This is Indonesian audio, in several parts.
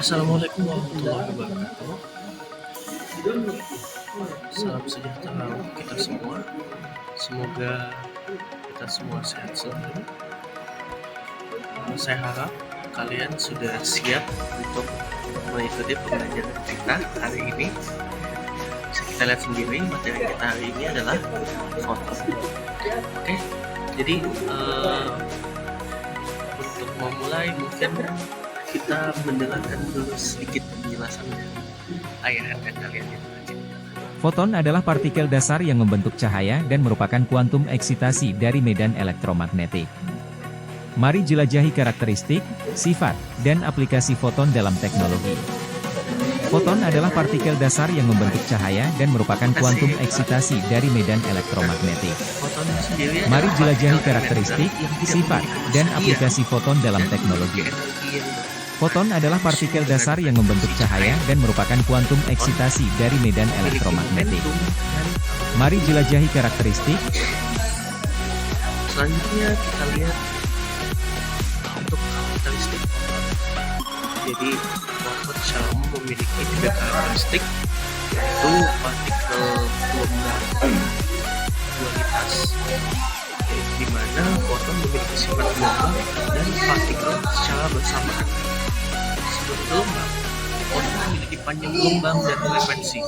Assalamualaikum warahmatullahi wabarakatuh. Salam sejahtera untuk kita semua. Semoga kita semua sehat selalu. Saya harap kalian sudah siap untuk mengikuti pembelajaran kita hari ini. Bisa kita lihat sendiri materi kita hari ini adalah foto. Oke, jadi untuk memulai mungkin kita mendengarkan dulu sedikit penjelasan dari ayah dan kalian itu aja. Foton adalah partikel dasar yang membentuk cahaya dan merupakan kuantum eksitasi dari medan elektromagnetik. Mari jelajahi karakteristik, sifat, dan aplikasi foton dalam teknologi. Foton adalah partikel dasar yang membentuk cahaya dan merupakan kuantum eksitasi dari medan elektromagnetik. Foton sendiri Mari adalah jelajahi partikel karakteristik, yang tidak sifat, memiliki dan kesekian aplikasi foton dalam dan teknologi. memiliki energi yang Foton adalah partikel dasar yang membentuk cahaya dan merupakan kuantum eksitasi dari medan memiliki elektromagnetik. momentum dan Mari jelajahi karakteristik. selanjutnya kita lihat untuk karakteristik foton. Jadi foton secara umum memiliki tiga karakteristik, yaitu partikel gelombang dualitas, di mana foton memiliki sifat gelombang dan partikel secara bersamaan. Sebagai gelombang, foton memiliki panjang gelombang dan frekuensi.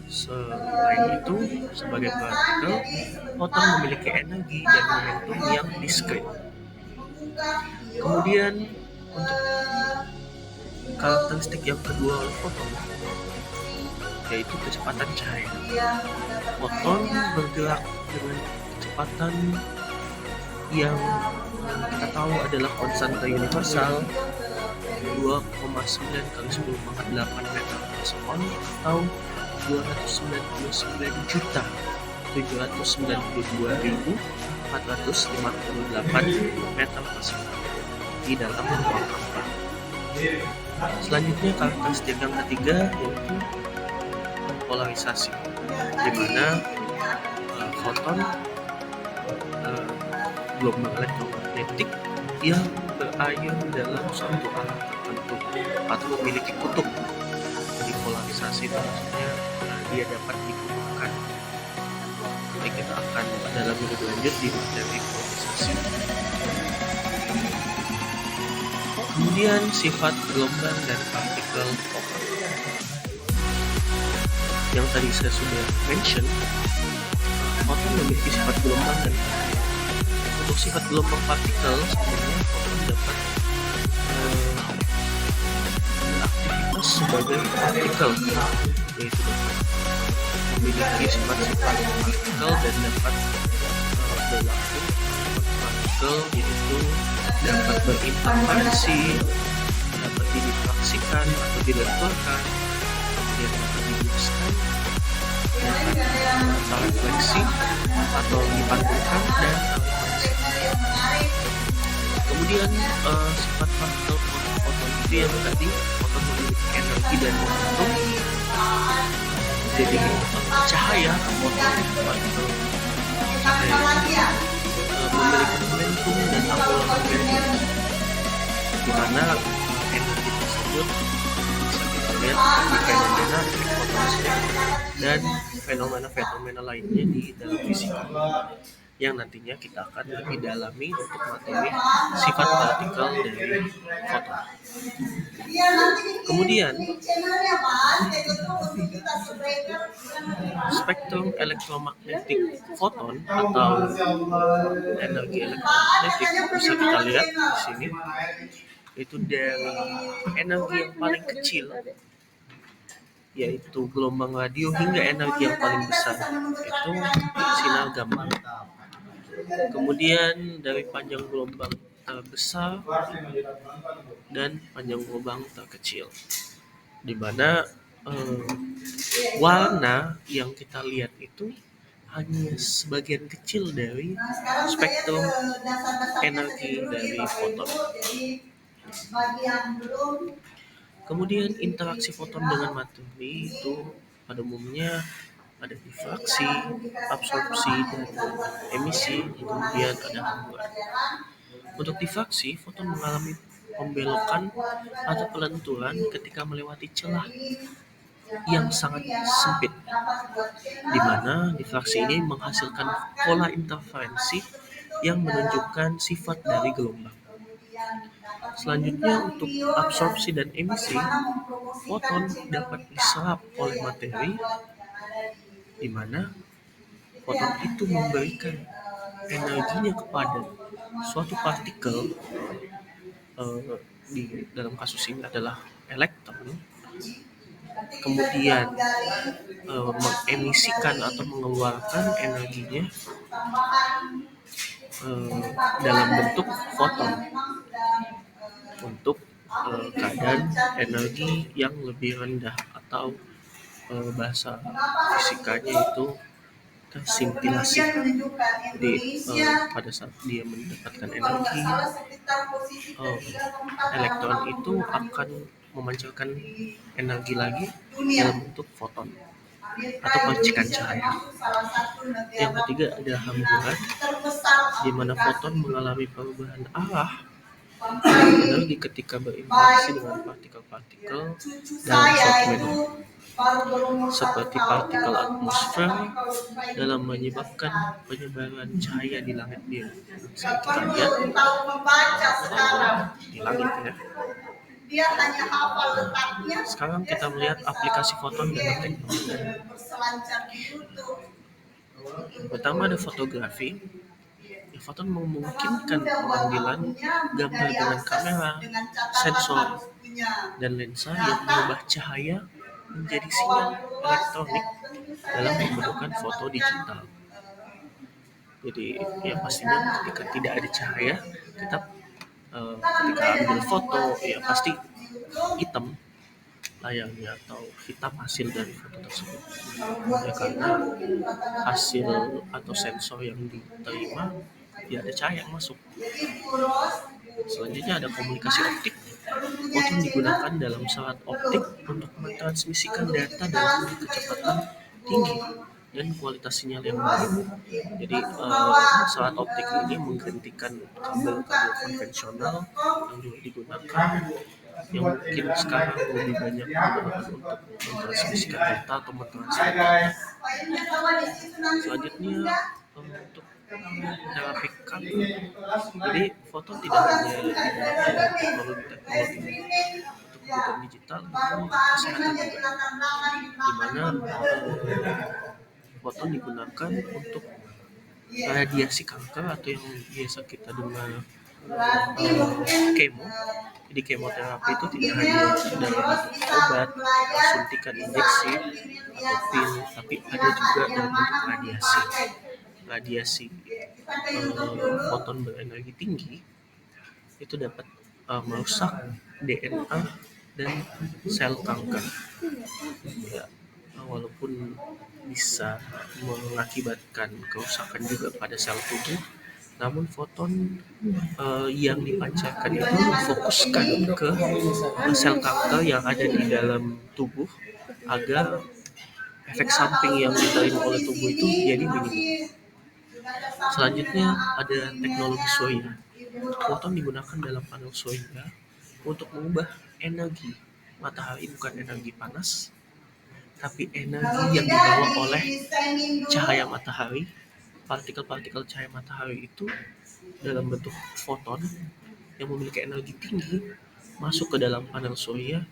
Selain itu, sebagai partikel, foton memiliki energi dan momentum yang diskrit. Kemudian, untuk karakteristik yang kedua oleh foton, yaitu kecepatan cahaya. Foton bergerak dengan kecepatan yang kita tahu adalah konstanta universal 2,9 kali 10 pangkat 8 meter per sekon atau 299.792.458 meter per sekon di dalam ruang hampa. Selanjutnya karakteristik yang ketiga yaitu polarisasi, di mana foton gelombang elektromagnetik yang berayon dalam suatu alat tertentu atau memiliki kutub. Jadi polarisasi itu maksudnya dia dapat dikutupkan. Nanti kita akan dalam lebih lanjut di materi polarisasi. Kemudian sifat gelombang dan partikel foton. Yang tadi saya sudah mention, foton memiliki sifat gelombang dan partikel. Untuk sifat gelombang partikel, sebenarnya foton dapat beraktivitas sebagai partikel, yaitu dapat memiliki sifat-sifat partikel dan dapat berlaku partikel, yaitu dapat berinterferensi, dapat didifraksikan atau dilenturkan, kemudian dapat dihembuskan, dapat terefleksi atau dipantulkan dan terefleksi. Kemudian sifat partikel foton itu yang tadi, foton memiliki energi dan momentum. Jadi cahaya foton partikel cahaya memiliki momentum dan angular momentum, di mana energi tersebut bisa kita lihat di fenomena efek fotosfer dan fenomena-fenomena lainnya di dalam fisika yang nantinya kita akan lebih dalami untuk materi sifat partikel dari foton. Kemudian spektrum elektromagnetik foton atau energi elektromagnetik bisa kita lihat di sini, itu dari energi yang paling kecil yaitu gelombang radio hingga energi yang paling besar itu sinar gamma. Kemudian dari panjang gelombang terbesar dan panjang gelombang terkecil, di mana warna yang kita lihat itu hanya sebagian kecil dari spektrum energi dari foton. Kemudian interaksi foton dengan materi itu pada umumnya ada difraksi, absorpsi, dan emisi, kemudian ada hamburan. Untuk difraksi, foton mengalami pembelokan atau pelenturan ketika melewati celah yang sangat sempit, di mana difraksi ini menghasilkan pola interferensi yang menunjukkan sifat dari gelombang. Selanjutnya, untuk absorpsi dan emisi, foton dapat diserap oleh materi, di mana foton itu memberikan energinya kepada suatu partikel, di dalam kasus ini adalah elektron, kemudian mengemisikan atau mengeluarkan energinya dalam bentuk foton untuk keadaan energi yang lebih rendah, atau bahasa fisikanya itu tersintilasi. Jadi pada saat dia mendapatkan energi, elektron itu akan memancarkan energi lagi dalam bentuk foton atau percikan cahaya. Yang ketiga ada hamburan, di mana foton mengalami perubahan arah energi ketika berinteraksi dengan partikel-partikel dalam suatu medium, seperti partikel atmosfer, dalam menyebabkan penyebaran cahaya di langit biru. Saat kita lihat di langit ya. Sekarang kita melihat aplikasi foton dalam teknologi. Yang pertama ada fotografi. Foton memungkinkan pengambilan gambar dengan kamera, sensor, dan lensa yang mengubah cahaya menjadi sinyal elektronik dalam pembentukan foto digital. Jadi ya pastinya ketika tidak ada cahaya, kita ketika ambil foto ya pasti hitam layarnya atau hitam hasil dari foto tersebut, ya karena hasil atau sensor yang diterima ya ada cahaya yang masuk. Selanjutnya ada komunikasi optik. Foton digunakan dalam serat optik untuk mentransmisikan data dalam kecepatan tinggi dan kualitas sinyal yang baik. Jadi serat optik ini menggantikan kabel-kabel konvensional yang juga digunakan, yang mungkin sekarang lebih banyak digunakan untuk mentransmisikan data atau mentransfer data. Selanjutnya untuk terapi kanker. Jadi foton tidak hanya digunakan dalam teknologi untuk kebutuhan digital, namun kesehatan juga, di mana foton digunakan untuk radiasi kanker atau yang biasa kita dengar kemo. Jadi kemoterapi itu tidak hanya dalam bentuk obat, suntikan injeksi, atau pil, tapi ada juga dalam bentuk radiasi. Radiasi foton berenergi tinggi itu dapat merusak DNA dan sel kanker. Ya, walaupun bisa mengakibatkan kerusakan juga pada sel tubuh, namun foton yang dipancarkan itu difokuskan ke sel kanker yang ada di dalam tubuh agar efek samping yang diterima oleh tubuh itu jadi minimum. Selanjutnya ada teknologi surya. Foton digunakan dalam panel surya untuk mengubah energi matahari, bukan energi panas, tapi energi yang dibawa oleh cahaya matahari. Partikel-partikel cahaya matahari itu dalam bentuk foton yang memiliki energi tinggi masuk ke dalam panel surya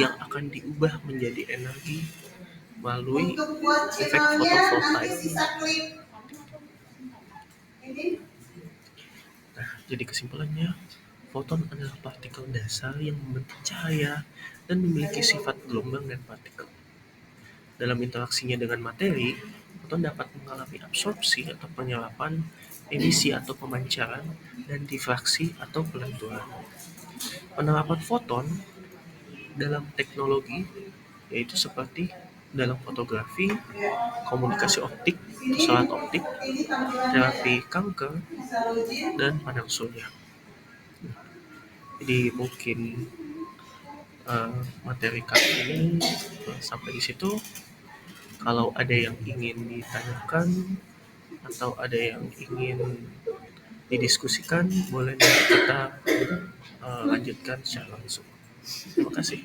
yang akan diubah menjadi energi melalui efek fotovoltaik. Nah, jadi kesimpulannya, foton adalah partikel dasar yang membentuk cahaya dan memiliki sifat gelombang dan partikel. Dalam interaksinya dengan materi, foton dapat mengalami absorpsi atau penyerapan, emisi atau pemancaran, dan difraksi atau pelenturan. Penerapan foton dalam teknologi yaitu seperti dalam fotografi, komunikasi optik, serat optik, terapi kanker, dan panel surya. Jadi mungkin materi kali ini sampai di situ. Kalau ada yang ingin ditanyakan atau ada yang ingin didiskusikan, boleh nanti kita lanjutkan secara langsung. Terima kasih.